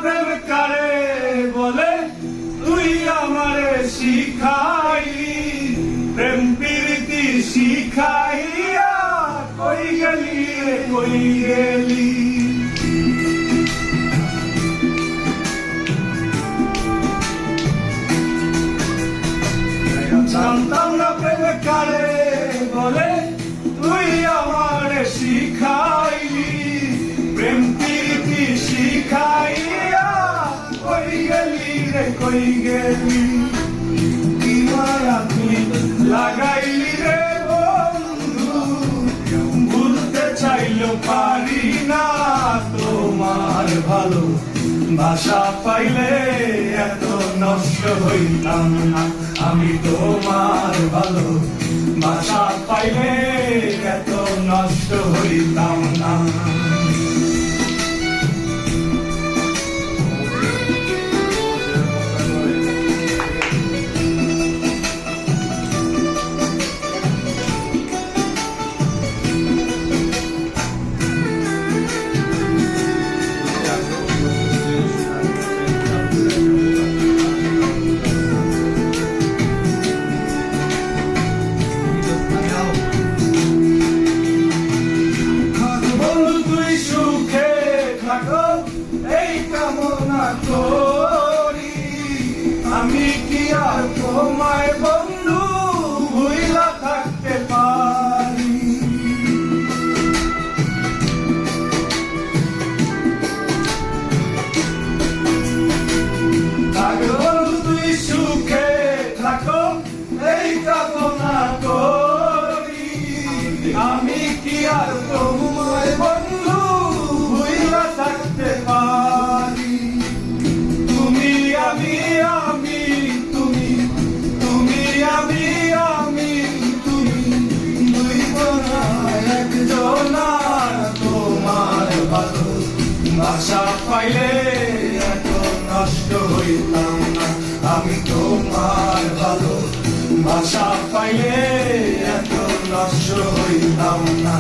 প্রেম কারে বলে তুই আমারে শিখাইলি, প্রেম প্রীতি শিখাইয়া কই গেলি রে কই গেলি। জানতাম না প্রেম কারে বলে তুই আমারে শিখাইলি, প্রেম প্রীতি শিখাইয়া কই গেলি রে কই গেলি। কি মায়া তুই লাগাইলি রে বন্ধু, ভুলতে চাইলেও পারি না তোমার ভালো ভাষা পাইলে এত নষ্ট হইতাম না। আমি তোমার ভালো ভাষা পাইলে এত নষ্ট হইতাম না। এই কামনা করি আমি কি আর তোমায় বন্ধু ভুইলা থাকতে পারি। বন্ধু তুই সুখে থাকো এই কামনা করি আমি কি আর তোমায় বন্ধু ভুইলা থাকতে পারি। তুমি আমি আমি তুমি, তুমি আমি আমি তুমি, দুই বোনা একজনার তোমার ভালো ভাষা পাইলে এত নষ্ট হইতাম না। আমি তোমার ভালো ভাষা পাইলে এত নষ্ট হইতাম না।